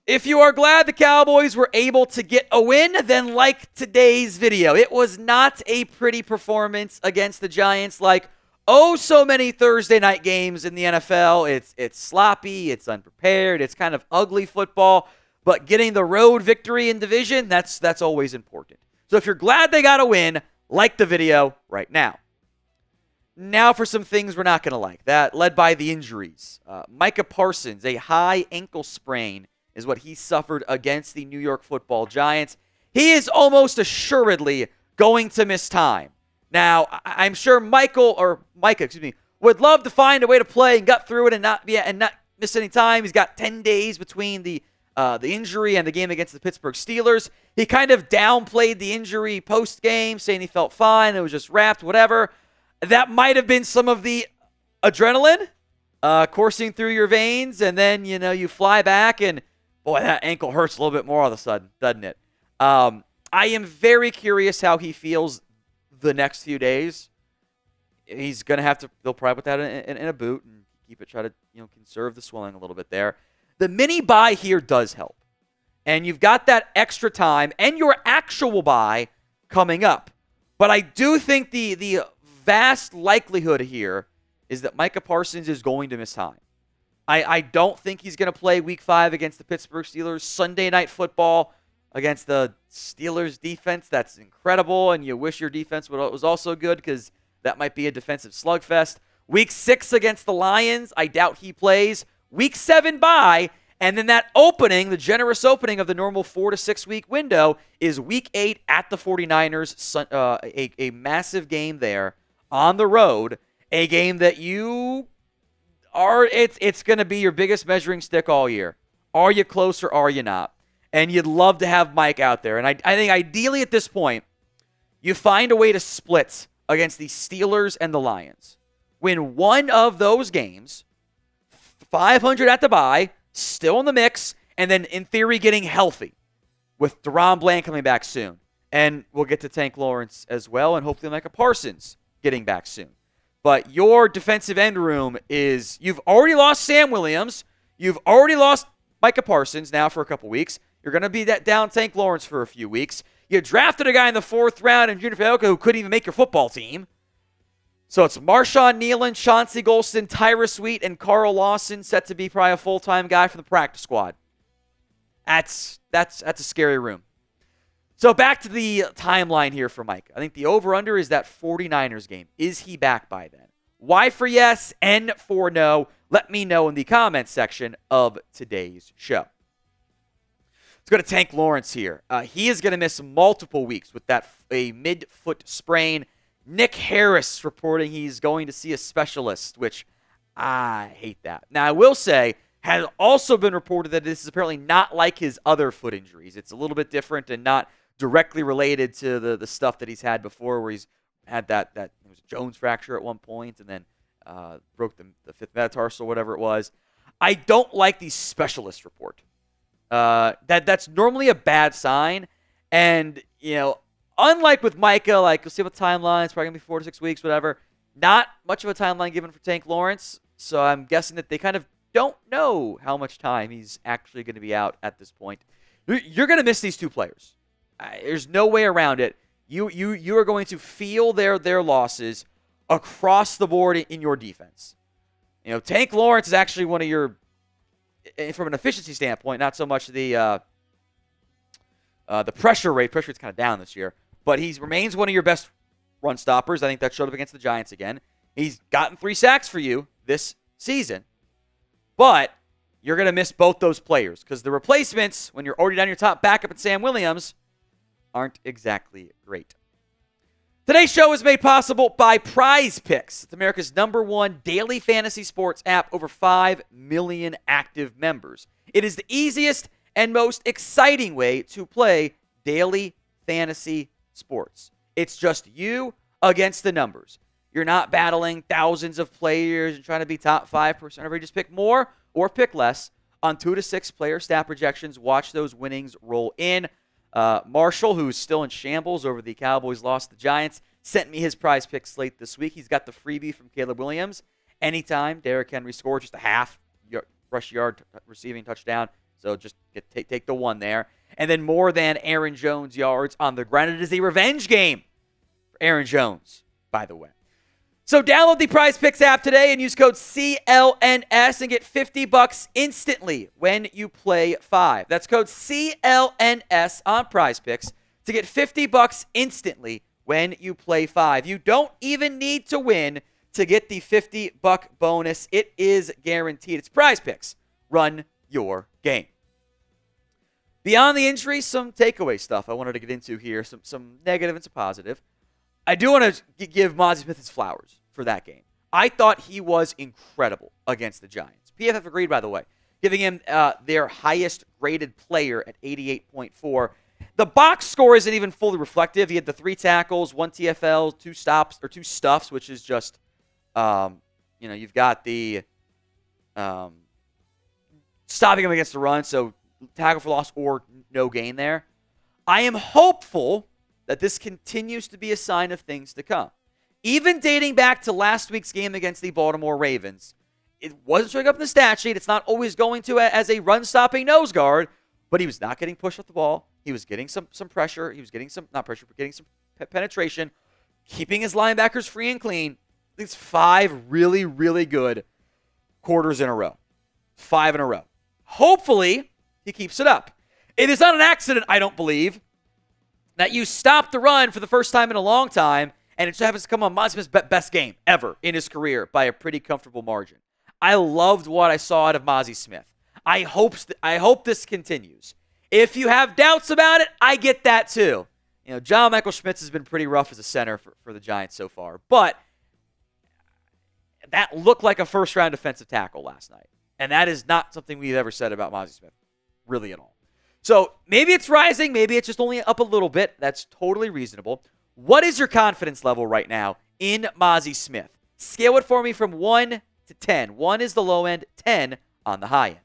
If you are glad the Cowboys were able to get a win, then like today's video. It was not a pretty performance against the Giants like so many Thursday night games in the NFL. It's sloppy, it's unprepared, it's kind of ugly football, but getting the road victory in division, that's always important. So if you're glad they got a win, like the video right now. Now for some things we're not going to like. That led by the injuries. Micah Parsons, a high ankle sprain, is what he suffered against the New York Football Giants. He is almost assuredly going to miss time. Now, I'm sure Micah, would love to find a way to play and gut through it and not miss any time. He's got 10 days between the injury and the game against the Pittsburgh Steelers. He kind of downplayed the injury post-game, saying he felt fine, it was just wrapped, whatever. That might have been some of the adrenaline coursing through your veins, and then, you fly back, and boy, that ankle hurts a little bit more all of a sudden, doesn't it? I am very curious how he feels the next few days. He's going to have to, they'll probably put that in a boot and keep it, try to, conserve the swelling a little bit there. The mini bye here does help. And you've got that extra time and your actual bye coming up. But I do think the vast likelihood here is that Micah Parsons is going to miss time. I don't think he's going to play Week 5 against the Pittsburgh Steelers. Sunday Night Football against the Steelers defense. That's incredible, and you wish your defense was also good because that might be a defensive slugfest. Week 6 against the Lions, I doubt he plays. Week 7 bye, and then that opening, the generous opening of the normal 4 to 6 week window, is Week 8 at the 49ers, a massive game there on the road, a game that it's going to be your biggest measuring stick all year. Are you close or are you not? And you'd love to have Mike out there. And I think ideally at this point, you find a way to split against the Steelers and the Lions. Win one of those games, 500 at the bye, still in the mix, and then in theory getting healthy with DaRon Bland coming back soon. And we'll get to Tank Lawrence as well, and hopefully Micah Parsons getting back soon. But your defensive end room is, you've already lost Sam Williams. You've already lost Micah Parsons now for a couple weeks. You're going to be down Tank Lawrence for a few weeks. You drafted a guy in the 4th round in Junior Faoka who couldn't even make your football team. So it's Marshawn, Kneeland, Chauncey, Golston, Tyrus, and Carl Lawson set to be probably a full-time guy from the practice squad. That's a scary room. So back to the timeline here for Mike. I think the over-under is that 49ers game. Is he back by then? Y for yes, N for no. Let me know in the comments section of today's show. Let's go to Tank Lawrence here. He is going to miss multiple weeks with a mid-foot sprain. Nick Harris reporting he's going to see a specialist, which I hate that. Now, I will say, has also been reported that this is apparently not like his other foot injuries. It's a little bit different and not directly related to the stuff that he's had before, where he's had that it was a Jones fracture at one point and then broke the 5th metatarsal, whatever it was. I don't like the specialist report. That's normally a bad sign. And, unlike with Micah, like, you'll see what timeline, it's probably going to be 4 to 6 weeks, whatever. Not much of a timeline given for Tank Lawrence. So I'm guessing that they kind of don't know how much time he's actually going to be out at this point. You're going to miss these two players. There's no way around it. You are going to feel their losses across the board in your defense. Tank Lawrence is actually one of your, from an efficiency standpoint, not so much the pressure rate. Pressure rate's kind of down this year, but he remains one of your best run stoppers. I think that showed up against the Giants again. He's gotten 3 sacks for you this season, but you're going to miss both those players because the replacements, when you're already down your top backup at Sam Williams, aren't exactly great. Today's show is made possible by Prize Picks. It's America's #1 daily fantasy sports app, over 5 million active members. It is the easiest and most exciting way to play daily fantasy sports. It's just you against the numbers. You're not battling thousands of players and trying to be top 5%. You just pick more or pick less on 2 to 6 player stat projections. Watch those winnings roll in. Marshall, who's still in shambles over the Cowboys lost to the Giants, sent me his Prize Pick slate this week. He's got the freebie from Caleb Williams. Anytime Derrick Henry scores just a half rush yard receiving touchdown, So just take the 1 there. And then more than Aaron Jones yards on the ground. It is a revenge game for Aaron Jones, by the way. So download the Prize Picks app today and use code CLNS and get $50 instantly when you play 5. That's code CLNS on Prize Picks to get $50 instantly when you play 5. You don't even need to win to get the $50 bonus. It is guaranteed. It's Prize Picks. Run your game. Beyond the injuries, some takeaway stuff I wanted to get into here, some negative and some positive. I do want to give Mazi Smith his flowers for that game. I thought he was incredible against the Giants. PFF agreed, by the way, giving him their highest graded player at 88.4. The box score isn't even fully reflective. He had the 3 tackles, 1 TFL, 2 stops, or 2 stuffs, which is just, you've got the stopping him against the run, so tackle for loss or no gain there. I am hopeful that this continues to be a sign of things to come. Even dating back to last week's game against the Baltimore Ravens, it wasn't showing up in the stat sheet. It's not always going to as a run-stopping nose guard, but he was not getting pushed off the ball. He was getting some pressure. He was getting some, not pressure, but getting some penetration, keeping his linebackers free and clean. It's 5 really, really good quarters in a row. 5 in a row. Hopefully, he keeps it up. It is not an accident, I don't believe, that you stopped the run for the first time in a long time, and it just happens to come on Mazi Smith's best game ever in his career by a pretty comfortable margin. I loved what I saw out of Mazi Smith. I hope this continues. If you have doubts about it, I get that too. John Michael Schmitz has been pretty rough as a center for the Giants so far, but that looked like a first-round defensive tackle last night, and that is not something we've ever said about Mazi Smith, really at all. So maybe it's rising, maybe it's just only up a little bit. That's totally reasonable. What is your confidence level right now in Mazi Smith? Scale it for me from 1 to 10. 1 is the low end, 10 on the high end.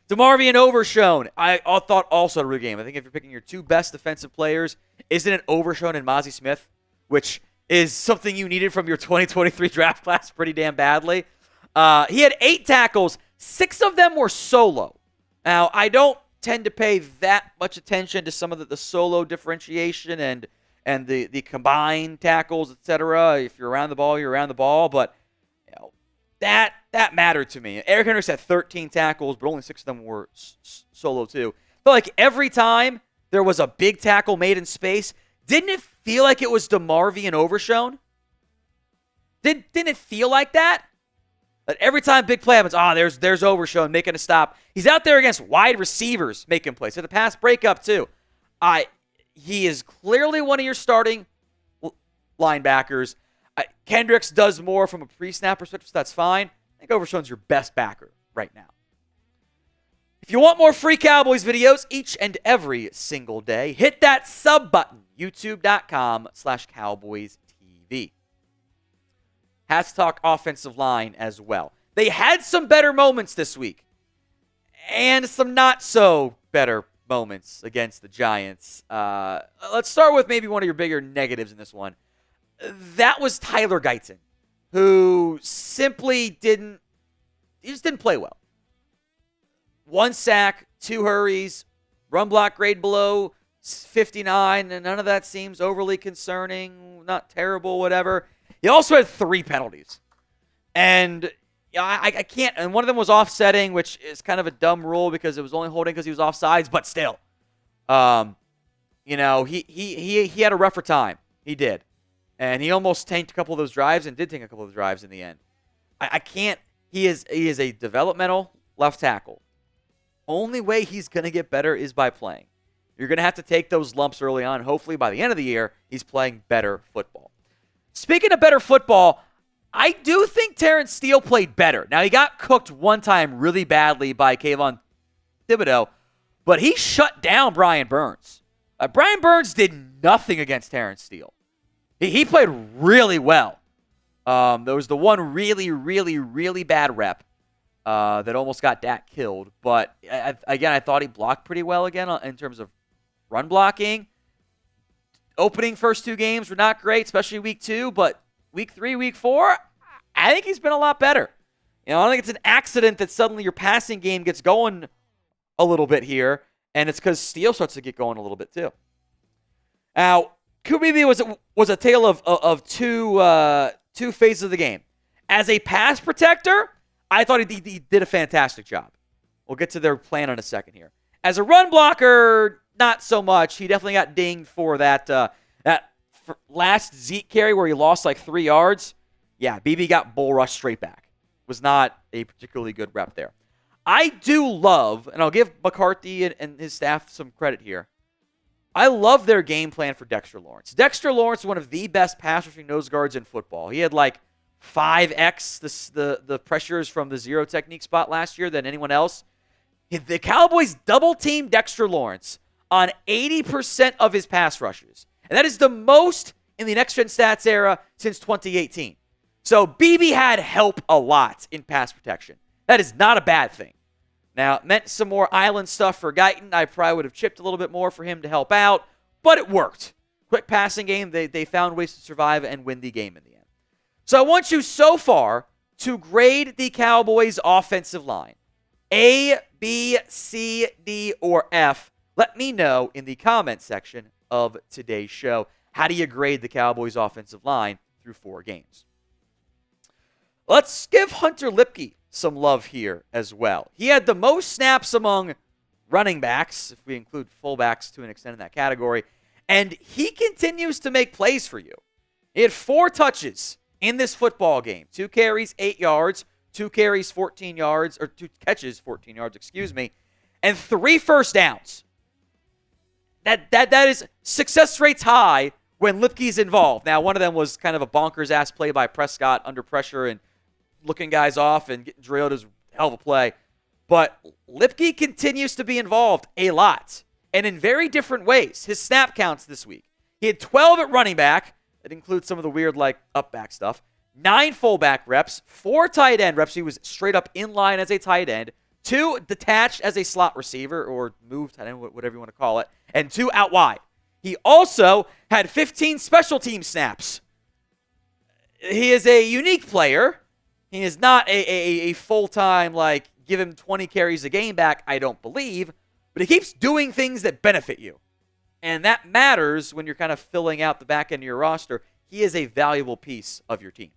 DeMarvion Overshown, I thought also a real game. I think if you're picking your 2 best defensive players, isn't it Overshown and Mazi Smith, which is something you needed from your 2023 draft class pretty damn badly. He had 8 tackles. 6 of them were solo. Now, I don't tend to pay that much attention to some of the solo differentiation and the combined tackles, etc. If you're around the ball, you're around the ball. But that mattered to me. Eric Hendricks had 13 tackles, but only 6 of them were solo too. But like every time there was a big tackle made in space, didn't it feel like it was DeMarvion Overshown? Didn't it feel like that? That every time big play happens, there's Overshown making a stop. He's out there against wide receivers making plays. So the pass breakup too. He is clearly one of your starting linebackers. Kendricks does more from a pre-snap perspective, so that's fine. I think Overshown's your best backer right now. If you want more free Cowboys videos each and every single day, hit that sub button, youtube.com/CowboysTV. Has to talk offensive line as well. They had some better moments this week and some not so better moments against the Giants. Let's start with maybe one of your bigger negatives in this one. That was Tyler Guyton, who simply didn't play well. 1 sack, 2 hurries, run block grade below 59, and none of that seems overly concerning, not terrible, whatever. He also had 3 penalties. And I can't, and one of them was offsetting, which is kind of a dumb rule because it was only holding because he was offsides, but still. He had a rougher time. He did. And he almost tanked a couple of those drives and did tank a couple of the drives in the end. I can't, he is a developmental left tackle. Only way he's going to get better is by playing. You're going to have to take those lumps early on. Hopefully by the end of the year, he's playing better football. Speaking of better football, I do think Terrence Steele played better. Now, he got cooked one time really badly by Kayvon Thibodeau, but he shut down Brian Burns. Brian Burns did nothing against Terrence Steele. He played really well. There was the one really, really, really bad rep that almost got Dak killed. But, again, I thought he blocked pretty well again in terms of run blocking. Opening first 2 games were not great, especially week 2. But week 3, week 4, I think he's been a lot better. I don't think it's an accident that suddenly your passing game gets going a little bit here, and it's because Steele starts to get going a little bit too. Now, Kubibi was a tale of two phases of the game. As a pass protector, I thought he did a fantastic job. We'll get to their plan in a second here. As a run blocker, not so much. He definitely got dinged for that last Zeke carry where he lost like 3 yards. Yeah, BB got bull rush straight back. Was not a particularly good rep there. I do love, and I'll give McCarthy and his staff some credit here, I love their game plan for Dexter Lawrence. Dexter Lawrence is one of the best pass rushing nose guards in football. He had like 5x the pressures from the zero technique spot last year than anyone else. The Cowboys double-teamed Dexter Lawrence on 80% of his pass rushes. And that is the most in the next-gen stats era since 2018. So BB had help a lot in pass protection. That is not a bad thing. Now, it meant some more island stuff for Guyton. I probably would have chipped a little bit more for him to help out, but it worked. Quick passing game, they found ways to survive and win the game in the end. So I want you so far to grade the Cowboys' offensive line. A, B, C, D, or F. Let me know in the comments section of today's show. How do you grade the Cowboys' offensive line through 4 games? Let's give Hunter Luepke some love here as well. He had the most snaps among running backs, if we include fullbacks to an extent in that category, and he continues to make plays for you. He had 4 touches in this football game. 2 carries, 8 yards, 2 carries, 14 yards, or 2 catches, 14 yards, excuse me, and 3 first downs. That is success rates high when Luepke's involved. Now, one of them was kind of a bonkers-ass play by Prescott under pressure and looking guys off and getting drilled. Is a hell of a play. But Luepke continues to be involved a lot, and in very different ways. His snap counts this week. He had 12 at running back. That includes some of the weird, like, up back stuff. 9 fullback reps. 4 tight end reps. He was straight up in line as a tight end. 2 detached as a slot receiver, or moved tight end, whatever you want to call it. And 2 out wide. He also had 15 special team snaps. He is a unique player. He is not a full-time, like, give him 20 carries a game back, I don't believe. But he keeps doing things that benefit you. And that matters when you're kind of filling out the back end of your roster. He is a valuable piece of your team.